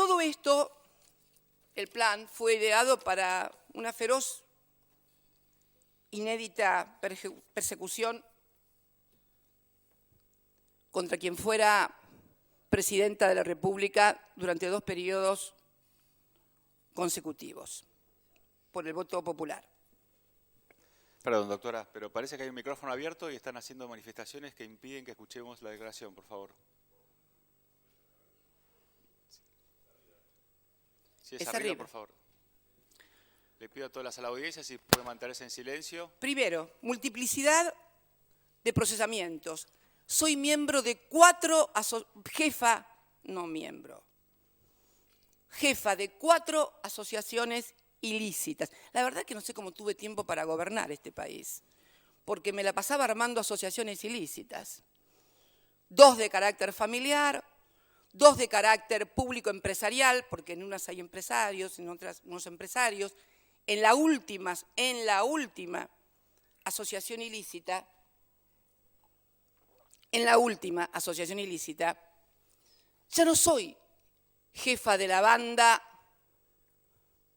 todo esto, el plan, fue ideado para una feroz, inédita persecución contra quien fuera presidenta de la República durante 2 periodos consecutivos, por el voto popular. Perdón, doctora, pero parece que hay un micrófono abierto y están haciendo manifestaciones que impiden que escuchemos la declaración, por favor. Si es arriba, por favor. Le pido a toda la sala de audiencia si puede mantenerse en silencio. Primero, multiplicidad de procesamientos. Soy miembro de 4, jefa de 4 asociaciones ilícitas. La verdad que no sé cómo tuve tiempo para gobernar este país, porque me la pasaba armando asociaciones ilícitas. 2 de carácter familiar, 2 de carácter público empresarial, porque en unas hay empresarios, en otras unos empresarios. En la última asociación ilícita, ya no soy jefa de la banda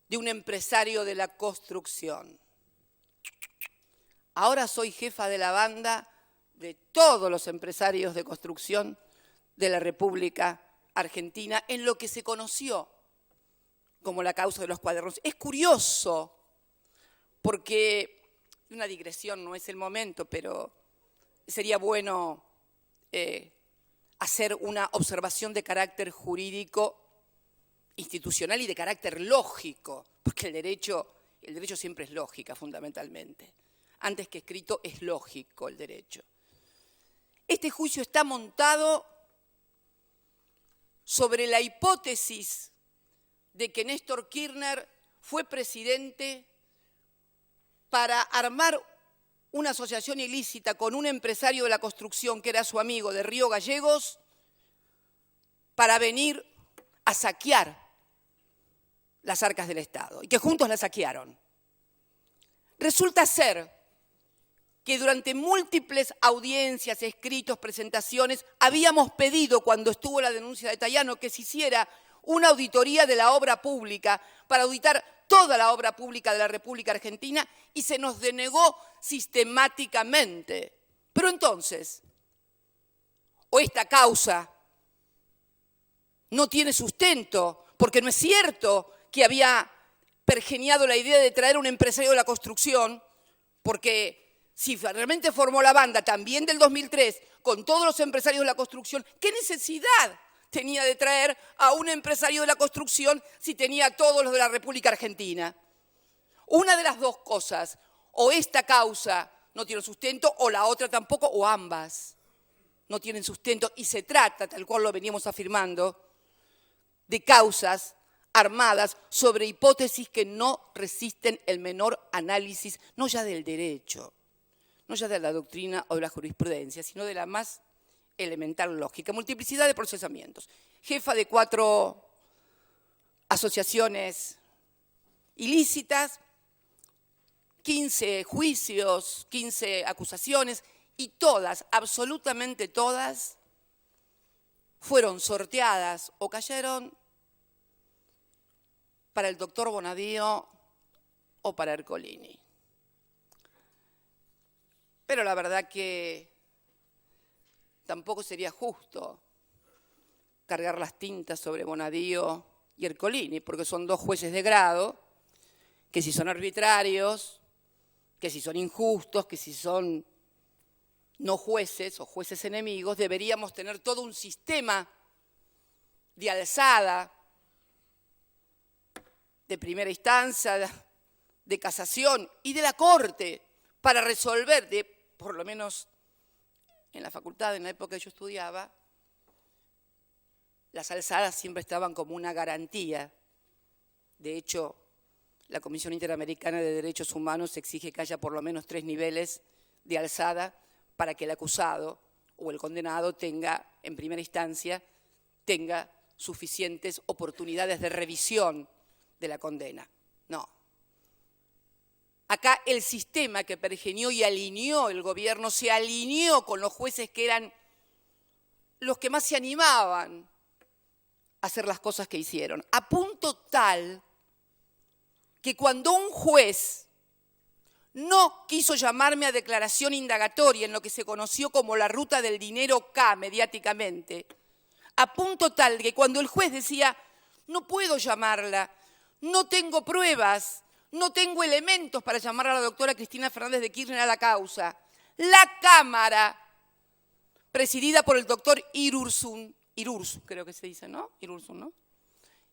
de un empresario de la construcción. Ahora soy jefa de la banda de todos los empresarios de construcción de la República Argentina, en lo que se conoció como la causa de los cuadernos. Es curioso, porque una digresión, no es el momento, pero sería bueno hacer una observación de carácter jurídico, institucional y de carácter lógico, porque el derecho siempre es lógica, fundamentalmente. Antes que escrito, es lógico el derecho. Este juicio está montado sobre la hipótesis de que Néstor Kirchner fue presidente para armar una asociación ilícita con un empresario de la construcción que era su amigo de Río Gallegos para venir a saquear las arcas del Estado y que juntos las saquearon. Resulta ser que durante múltiples audiencias, escritos, presentaciones, habíamos pedido, cuando estuvo la denuncia de Tayano, que se hiciera una auditoría de la obra pública para auditar toda la obra pública de la República Argentina y se nos denegó sistemáticamente. Pero entonces, o esta causa no tiene sustento, porque no es cierto que había pergeniado la idea de traer a un empresario de la construcción, porque si realmente formó la banda también del 2003 con todos los empresarios de la construcción, ¿qué necesidad tenía de traer a un empresario de la construcción si tenía a todos los de la República Argentina? Una de las dos cosas, o esta causa no tiene sustento, o la otra tampoco, o ambas no tienen sustento, y se trata, tal cual lo veníamos afirmando, de causas armadas sobre hipótesis que no resisten el menor análisis, no ya del derecho, no ya de la doctrina o de la jurisprudencia, sino de la más elemental lógica. Multiplicidad de procesamientos. Jefa de 4 asociaciones ilícitas, 15 juicios, 15 acusaciones, y todas, absolutamente todas, fueron sorteadas o cayeron para el doctor Bonadío o para Ercolini. Pero la verdad que tampoco sería justo cargar las tintas sobre Bonadío y Ercolini, porque son 2 jueces de grado, que si son arbitrarios, que si son injustos, que si son no jueces o jueces enemigos, deberíamos tener todo un sistema de alzada, de primera instancia, de casación y de la Corte para resolver, por lo menos en la facultad, en la época que yo estudiaba, las alzadas siempre estaban como una garantía. De hecho, la Comisión Interamericana de Derechos Humanos exige que haya por lo menos 3 niveles de alzada para que el acusado o el condenado tenga, en primera instancia, tenga suficientes oportunidades de revisión de la condena. No. Acá el sistema que pergenió y alineó el gobierno se alineó con los jueces que eran los que más se animaban hacer las cosas que hicieron. A punto tal que cuando un juez no quiso llamarme a declaración indagatoria en lo que se conoció como la ruta del dinero K mediáticamente, a punto tal que cuando el juez decía, no puedo llamarla, no tengo pruebas, no tengo elementos para llamar a la doctora Cristina Fernández de Kirchner a la causa, la Cámara, presidida por el doctor Irursun, creo que se dice, ¿no?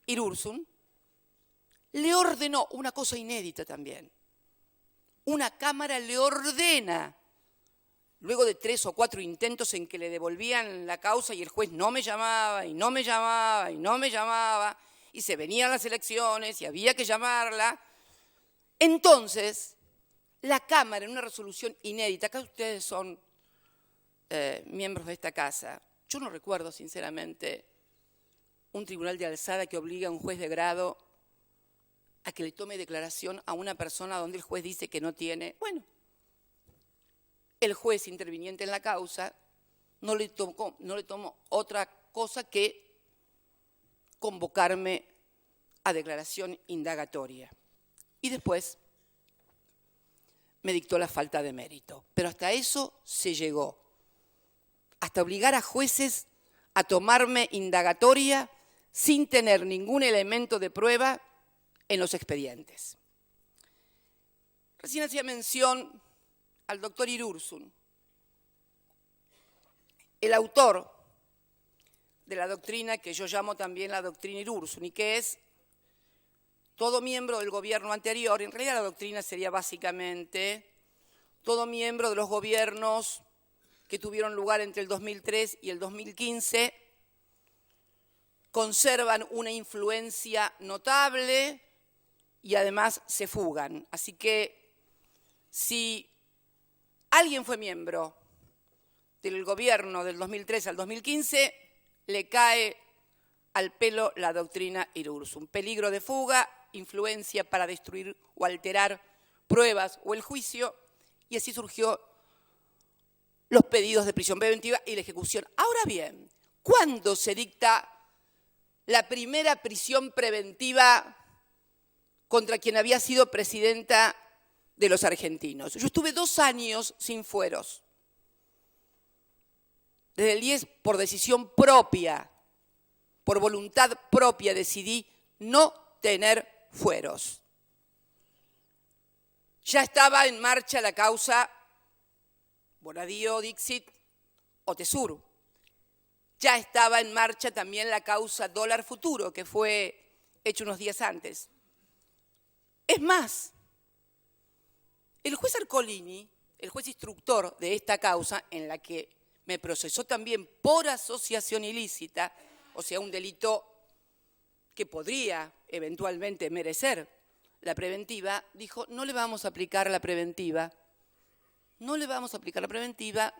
Irursun, le ordenó una cosa inédita también. Una Cámara le ordena, luego de 3 o 4 intentos en que le devolvían la causa y el juez no me llamaba, y no me llamaba, y no me llamaba, y se venían las elecciones y había que llamarla. Entonces, la Cámara, en una resolución inédita, acá ustedes son miembros de esta casa, yo no recuerdo, sinceramente, un tribunal de alzada que obliga a un juez de grado a que le tome declaración a una persona donde el juez dice que no tiene. Bueno, el juez interviniente en la causa no le tomó otra cosa que convocarme a declaración indagatoria. Y después me dictó la falta de mérito. Pero hasta eso se llegó. Hasta obligar a jueces a tomarme indagatoria sin tener ningún elemento de prueba en los expedientes. Recién hacía mención al doctor Irursun, el autor de la doctrina que yo llamo también la doctrina Irursun, y que es todo miembro del gobierno anterior. En realidad la doctrina sería básicamente todo miembro de los gobiernos que tuvieron lugar entre el 2003 y el 2015 conservan una influencia notable y además se fugan. Así que si alguien fue miembro del gobierno del 2003 al 2015, le cae al pelo la doctrina Irursun. Peligro de fuga, influencia para destruir o alterar pruebas o el juicio, y así surgió los pedidos de prisión preventiva y la ejecución. Ahora bien, ¿cuándo se dicta la primera prisión preventiva contra quien había sido presidenta de los argentinos? Yo estuve 2 años sin fueros. Desde el 10, por decisión propia, por voluntad propia, decidí no tener fueros. Ya estaba en marcha la causa Bonadío, Dixit o Tesur. Ya estaba en marcha también la causa Dólar Futuro, que fue hecho unos días antes. Es más, el juez Arcolini, el juez instructor de esta causa, en la que me procesó también por asociación ilícita, o sea, un delito que podría eventualmente merecer la preventiva, dijo, no le vamos a aplicar la preventiva. No le vamos a aplicar la preventiva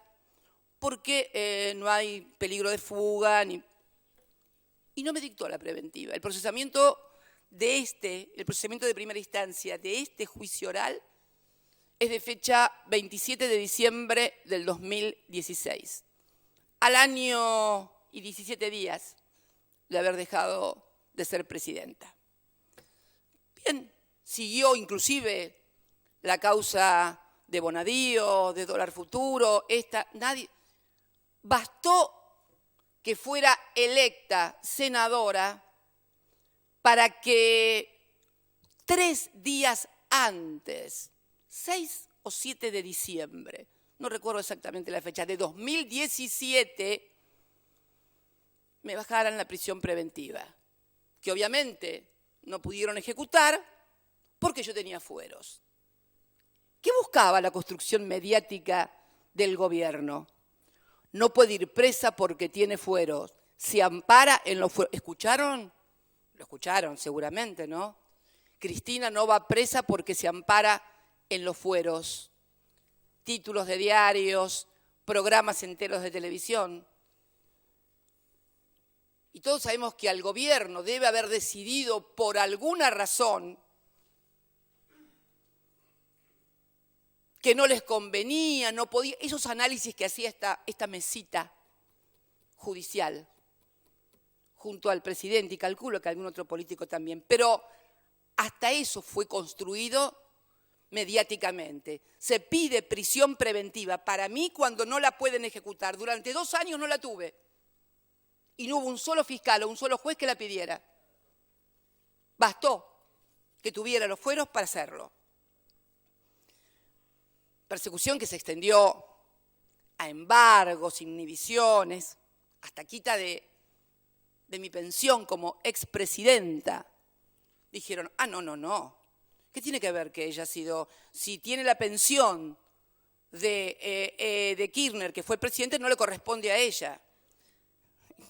porque no hay peligro de fuga. Y no me dictó la preventiva. El procesamiento de primera instancia de este juicio oral es de fecha 27 de diciembre del 2016. Al año y 17 días de haber dejado de ser presidenta. Bien, siguió inclusive la causa de Bonadío, de Dólar Futuro, bastó que fuera electa senadora para que 3 días antes, 6 o 7 de diciembre, no recuerdo exactamente la fecha, de 2017, me bajaran la prisión preventiva, que obviamente no pudieron ejecutar porque yo tenía fueros. ¿Qué buscaba la construcción mediática del gobierno? No puede ir presa porque tiene fueros. Se ampara en los fueros. ¿Escucharon? Lo escucharon seguramente, ¿no? Cristina no va presa porque se ampara en los fueros. Títulos de diarios, programas enteros de televisión. Y todos sabemos que al gobierno debe haber decidido por alguna razón que no les convenía, no podía, esos análisis que hacía esta mesita judicial junto al presidente y calculo que algún otro político también, pero hasta eso fue construido mediáticamente. Se pide prisión preventiva para mí cuando no la pueden ejecutar. Durante 2 años no la tuve y no hubo un solo fiscal o un solo juez que la pidiera. Bastó que tuviera los fueros para hacerlo. Persecución que se extendió a embargos, inhibiciones, hasta quita de mi pensión como expresidenta. Dijeron, no. ¿Qué tiene que ver que ella ha sido, si tiene la pensión de Kirchner, que fue presidente, no le corresponde a ella?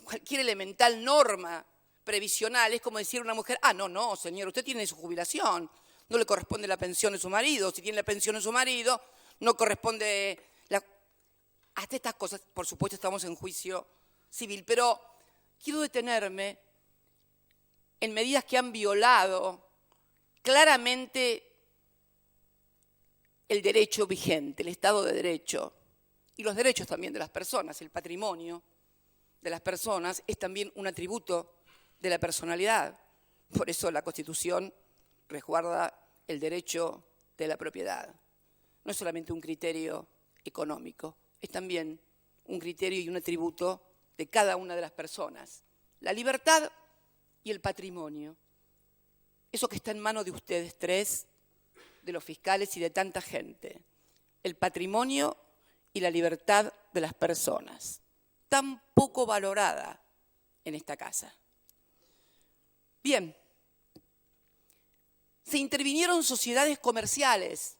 Cualquier elemental norma previsional es como decir a una mujer, no, señor, usted tiene su jubilación, no le corresponde la pensión de su marido, si tiene la pensión de su marido, no corresponde hasta estas cosas. Por supuesto estamos en juicio civil, pero quiero detenerme en medidas que han violado claramente el derecho vigente, el Estado de Derecho, y los derechos también de las personas. El patrimonio de las personas es también un atributo de la personalidad. Por eso la Constitución resguarda el derecho de la propiedad. No es solamente un criterio económico, es también un criterio y un atributo de cada una de las personas. La libertad y el patrimonio. Eso que está en manos de ustedes tres, de los fiscales y de tanta gente. El patrimonio y la libertad de las personas. Tan poco valorada en esta casa. Bien. Se intervinieron sociedades comerciales,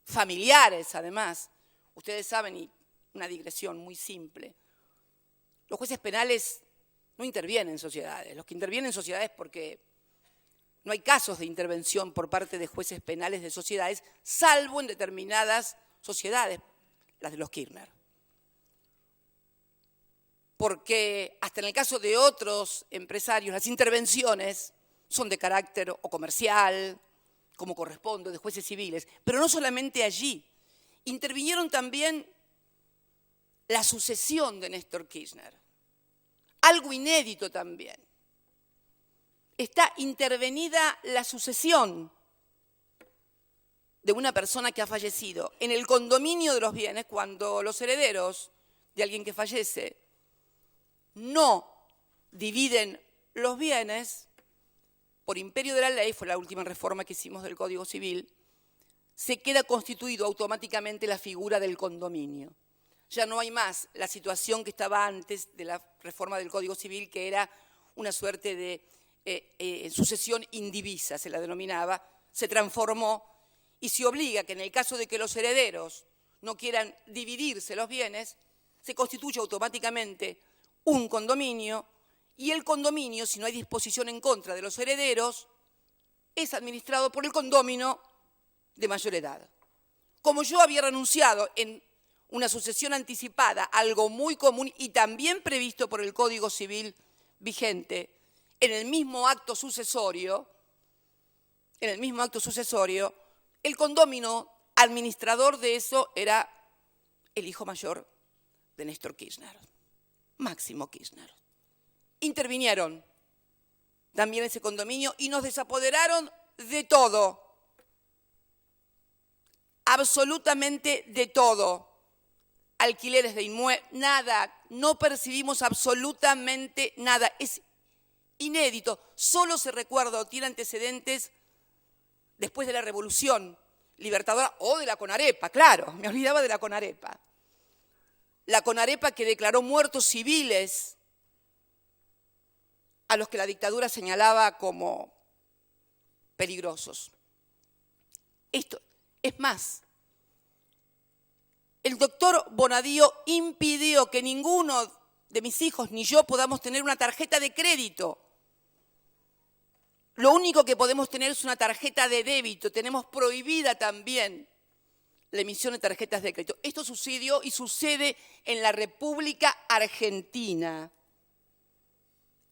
familiares además. Ustedes saben, y una digresión muy simple, los jueces penales no intervienen en sociedades. Los que intervienen en sociedades porque no hay casos de intervención por parte de jueces penales de sociedades, salvo en determinadas sociedades, las de los Kirchner. Porque hasta en el caso de otros empresarios, las intervenciones son de carácter o comercial, como corresponde, de jueces civiles. Pero no solamente allí. Intervinieron también la sucesión de Néstor Kirchner. Algo inédito también. Está intervenida la sucesión de una persona que ha fallecido en el condominio de los bienes cuando los herederos de alguien que fallece no dividen los bienes. Por imperio de la ley, fue la última reforma que hicimos del Código Civil, se queda constituido automáticamente la figura del condominio. Ya no hay más la situación que estaba antes de la reforma del Código Civil, que era una suerte de sucesión indivisa, se la denominaba, se transformó y se obliga que en el caso de que los herederos no quieran dividirse los bienes, se constituye automáticamente un condominio. Y el condominio, si no hay disposición en contra de los herederos, es administrado por el condómino de mayor edad. Como yo había renunciado en una sucesión anticipada, algo muy común y también previsto por el Código Civil vigente, en el mismo acto sucesorio, el condómino administrador de eso era el hijo mayor de Néstor Kirchner, Máximo Kirchner. Intervinieron también ese condominio y nos desapoderaron de todo, absolutamente de todo. Alquileres de inmuebles, nada, no percibimos absolutamente nada. Es inédito, solo se recuerda o tiene antecedentes después de la Revolución Libertadora o de la CONAREPA, claro, me olvidaba de la CONAREPA. La CONAREPA que declaró muertos civiles a los que la dictadura señalaba como peligrosos. Esto es más. El doctor Bonadío impidió que ninguno de mis hijos ni yo podamos tener una tarjeta de crédito. Lo único que podemos tener es una tarjeta de débito. Tenemos prohibida también la emisión de tarjetas de crédito. Esto sucedió y sucede en la República Argentina.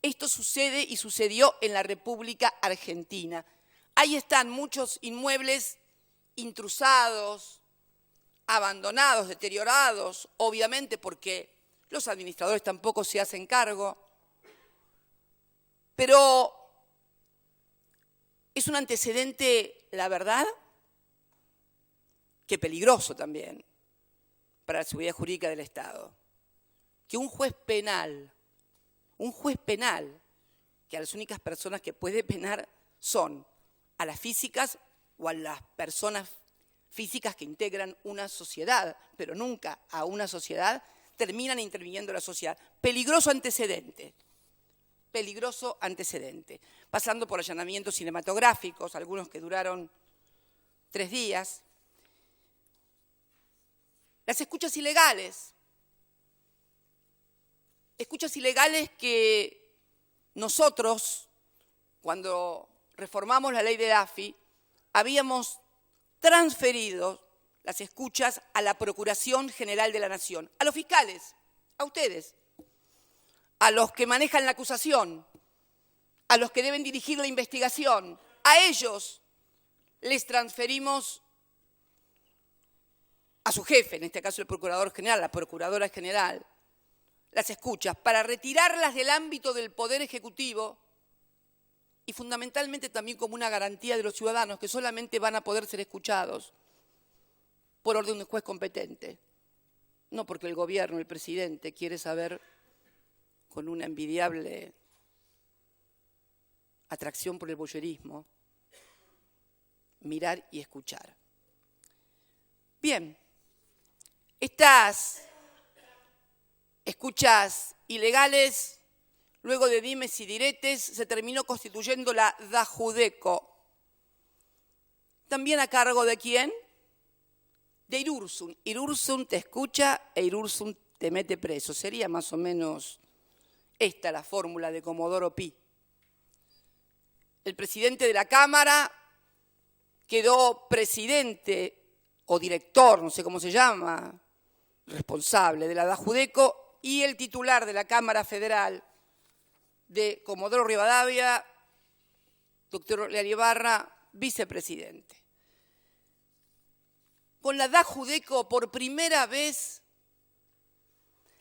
Esto sucede y sucedió en la República Argentina. Ahí están muchos inmuebles intrusados, abandonados, deteriorados, obviamente porque los administradores tampoco se hacen cargo. Pero es un antecedente, la verdad, que peligroso también para la seguridad jurídica del Estado. Que un juez penal, que a las únicas personas que puede penar son a las físicas o a las personas físicas que integran una sociedad, pero nunca a una sociedad, terminan interviniendo la sociedad. Peligroso antecedente, pasando por allanamientos cinematográficos, algunos que duraron 3 días. Las escuchas ilegales que nosotros, cuando reformamos la ley de AFI, habíamos transferido las escuchas a la Procuración General de la Nación, a los fiscales, a ustedes, a los que manejan la acusación, a los que deben dirigir la investigación, a ellos les transferimos a su jefe, en este caso el Procurador General, la Procuradora General, las escuchas, para retirarlas del ámbito del Poder Ejecutivo y fundamentalmente también como una garantía de los ciudadanos que solamente van a poder ser escuchados por orden de un juez competente, no porque el gobierno, el presidente, quiere saber con una envidiable atracción por el voyerismo, mirar y escuchar. Bien, estas escuchas ilegales, luego de dimes y diretes, se terminó constituyendo la DAJUDECO. ¿También a cargo de quién? De Irursun. Irursun te escucha e Irursun te mete preso. Sería más o menos esta la fórmula de Comodoro Pi. El presidente de la Cámara quedó presidente o director, no sé cómo se llama, responsable de la DAJUDECO, y el titular de la Cámara Federal de Comodoro Rivadavia, doctor Leal Ibarra, vicepresidente. Con la DAJUDECO por primera vez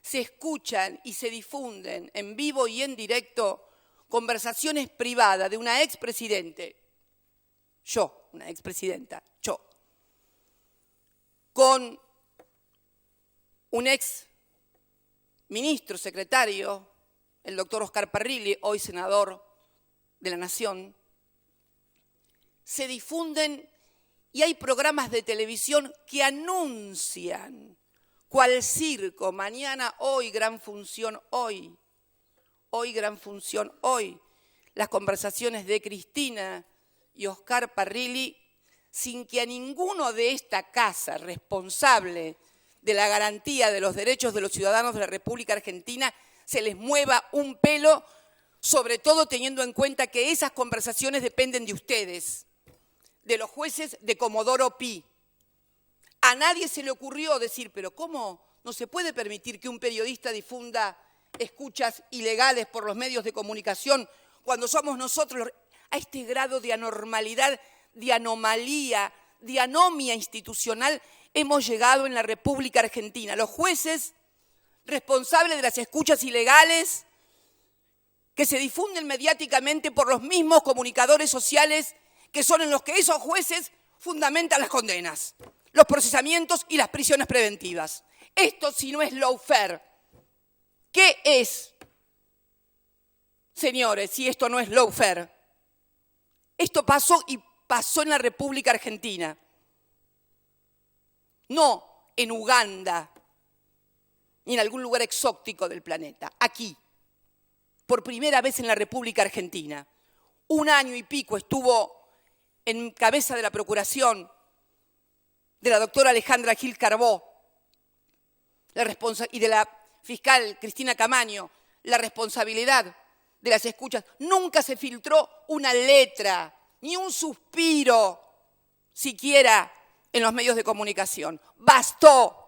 se escuchan y se difunden en vivo y en directo conversaciones privadas de una expresidente, yo, una expresidenta, yo, con un ex ministro, secretario, el doctor Oscar Parrilli, hoy senador de la Nación. Se difunden y hay programas de televisión que anuncian cual circo, mañana, hoy, gran función, hoy, gran función, hoy, las conversaciones de Cristina y Oscar Parrilli, sin que a ninguno de esta casa responsable de la garantía de los derechos de los ciudadanos de la República Argentina se les mueva un pelo, sobre todo teniendo en cuenta que esas conversaciones dependen de ustedes, de los jueces de Comodoro Pi. A nadie se le ocurrió decir, pero ¿cómo no se puede permitir que un periodista difunda escuchas ilegales por los medios de comunicación cuando somos nosotros a este grado de anormalidad, de anomalía, de anomia institucional hemos llegado en la República Argentina? Los jueces responsables de las escuchas ilegales que se difunden mediáticamente por los mismos comunicadores sociales que son en los que esos jueces fundamentan las condenas, los procesamientos y las prisiones preventivas. Esto, si no es lawfare, ¿qué es, señores, si esto no es lawfare? Esto pasó y pasó en la República Argentina, no en Uganda ni en algún lugar exótico del planeta, aquí, por primera vez en la República Argentina. 1 año y pico estuvo en cabeza de la Procuración de la doctora Alejandra Gil Carbó y de la fiscal Cristina Camaño, la responsabilidad de las escuchas. Nunca se filtró una letra, ni un suspiro, siquiera en los medios de comunicación. Bastó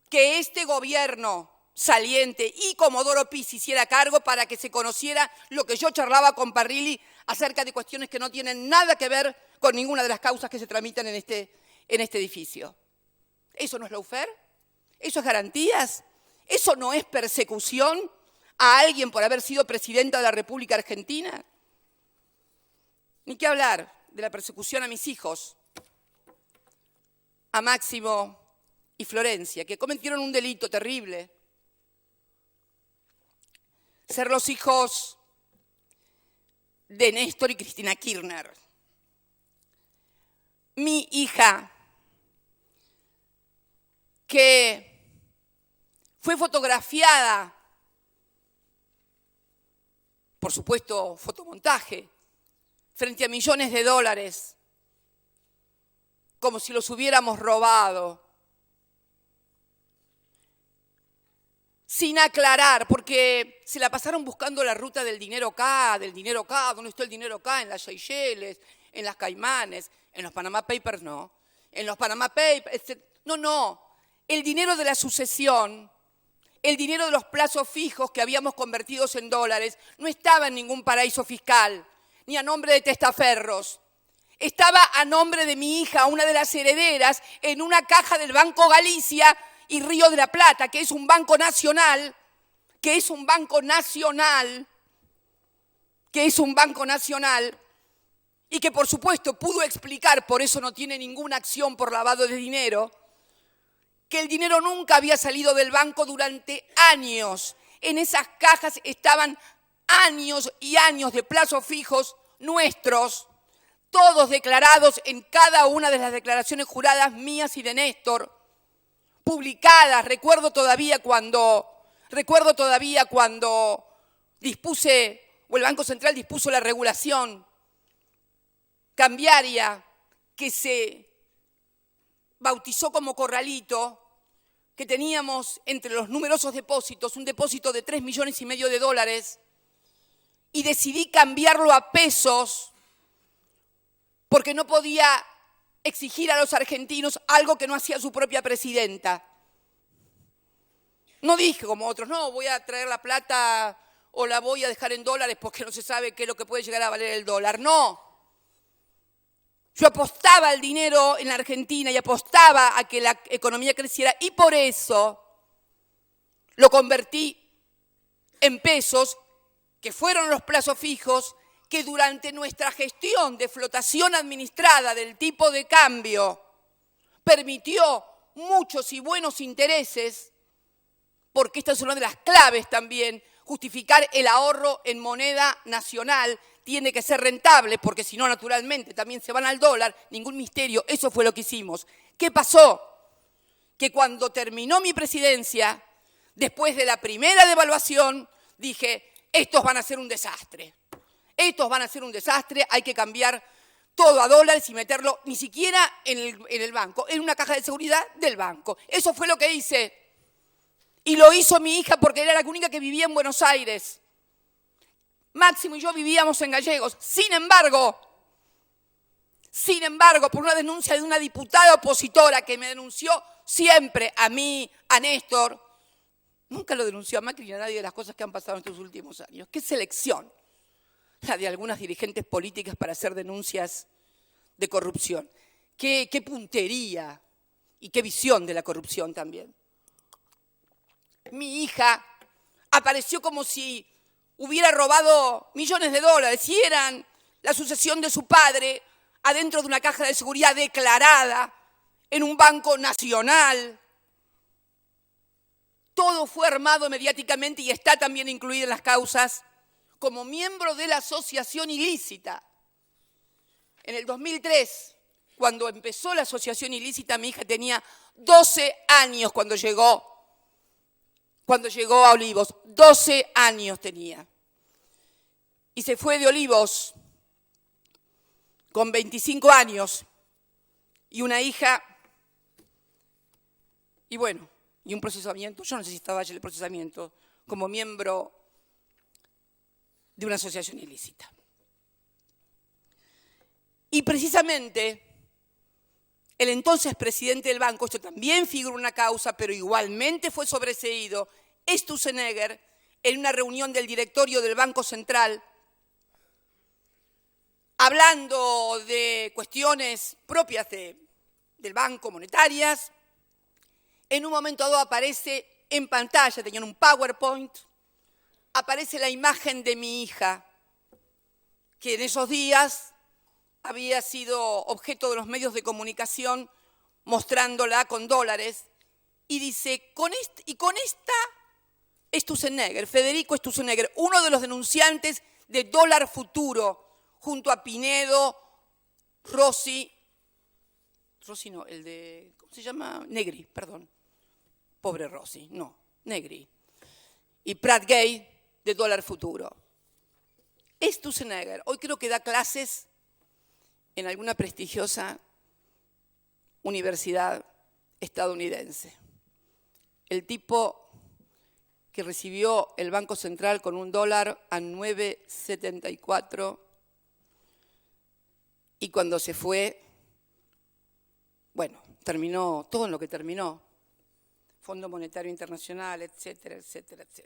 que este gobierno saliente y Comodoro Pi se hiciera cargo para que se conociera lo que yo charlaba con Parrilli acerca de cuestiones que no tienen nada que ver con ninguna de las causas que se tramitan en este edificio. ¿Eso no es lawfare? ¿Eso es garantías? ¿Eso no es persecución a alguien por haber sido presidenta de la República Argentina? Ni qué hablar de la persecución a mis hijos, a Máximo y Florencia, que cometieron un delito terrible. Ser los hijos de Néstor y Cristina Kirchner. Mi hija, que fue fotografiada, por supuesto fotomontaje, frente a millones de dólares, como si los hubiéramos robado, sin aclarar, porque se la pasaron buscando la ruta del dinero acá, ¿dónde está el dinero acá? En las Seychelles, en las Caimanes, en los Panama Papers no, en los Panama Papers, no, el dinero de la sucesión, el dinero de los plazos fijos que habíamos convertido en dólares, no estaba en ningún paraíso fiscal, ni a nombre de testaferros. Estaba a nombre de mi hija, una de las herederas, en una caja del Banco Galicia y Río de la Plata, que es un banco nacional, y que por supuesto pudo explicar, por eso no tiene ninguna acción por lavado de dinero, que el dinero nunca había salido del banco durante años. En esas cajas estaban años y años de plazos fijos nuestros, todos declarados en cada una de las declaraciones juradas mías y de Néstor, publicadas. Recuerdo todavía cuando dispuse, o el Banco Central dispuso la regulación cambiaria que se bautizó como corralito, que teníamos entre los numerosos depósitos un depósito de 3,5 millones de dólares, y decidí cambiarlo a pesos porque no podía exigir a los argentinos algo que no hacía su propia presidenta. No dije como otros, no, voy a traer la plata o la voy a dejar en dólares porque no se sabe qué es lo que puede llegar a valer el dólar. No. Yo apostaba al dinero en la Argentina y apostaba a que la economía creciera, y por eso lo convertí en pesos, que fueron los plazos fijos que durante nuestra gestión de flotación administrada del tipo de cambio permitió muchos y buenos intereses, porque esta es una de las claves también. Justificar el ahorro en moneda nacional tiene que ser rentable, porque si no, naturalmente, también se van al dólar. Ningún misterio, eso fue lo que hicimos. ¿Qué pasó? Que cuando terminó mi presidencia, después de la primera devaluación, dije, estos van a ser un desastre. Hay que cambiar todo a dólares y meterlo ni siquiera en el banco, en una caja de seguridad del banco. Eso fue lo que hice. Y lo hizo mi hija porque era la única que vivía en Buenos Aires. Máximo y yo vivíamos en Gallegos. Sin embargo, por una denuncia de una diputada opositora que me denunció siempre a mí, a Néstor, nunca lo denunció a Macri ni a nadie de las cosas que han pasado en estos últimos años. ¡Qué selección! La de algunas dirigentes políticas para hacer denuncias de corrupción. ¡Qué puntería! Y qué visión de la corrupción también. Mi hija apareció como si hubiera robado millones de dólares y eran la sucesión de su padre adentro de una caja de seguridad declarada en un banco nacional. Todo fue armado mediáticamente y está también incluido en las causas como miembro de la asociación ilícita. En el 2003, cuando empezó la asociación ilícita, mi hija tenía 12 años cuando llegó a Olivos. 12 años tenía. Y se fue de Olivos con 25 años y una hija, y bueno, y un procesamiento. Yo necesitaba ya el procesamiento como miembro de una asociación ilícita. Y precisamente el entonces presidente del banco, esto también figura una causa, pero igualmente fue sobreseído, Sturzenegger, en una reunión del directorio del Banco Central, hablando de cuestiones propias del banco, monetarias. En un momento dado aparece en pantalla, tenían un PowerPoint, aparece la imagen de mi hija, que en esos días había sido objeto de los medios de comunicación mostrándola con dólares, y dice, con esta Sturzenegger, Federico Sturzenegger, uno de los denunciantes de Dólar Futuro, junto a Pinedo, Rossi no, el de, ¿cómo se llama? Negri, perdón. Pobre Rossi, no, Negri. Y Pratt Gay de Dólar Futuro. Sturzenegger, hoy creo que da clases en alguna prestigiosa universidad estadounidense. El tipo que recibió el Banco Central con $1 a 9,74 y cuando se fue, bueno, terminó todo en lo que terminó. Fondo Monetario Internacional, etcétera, etcétera, etcétera.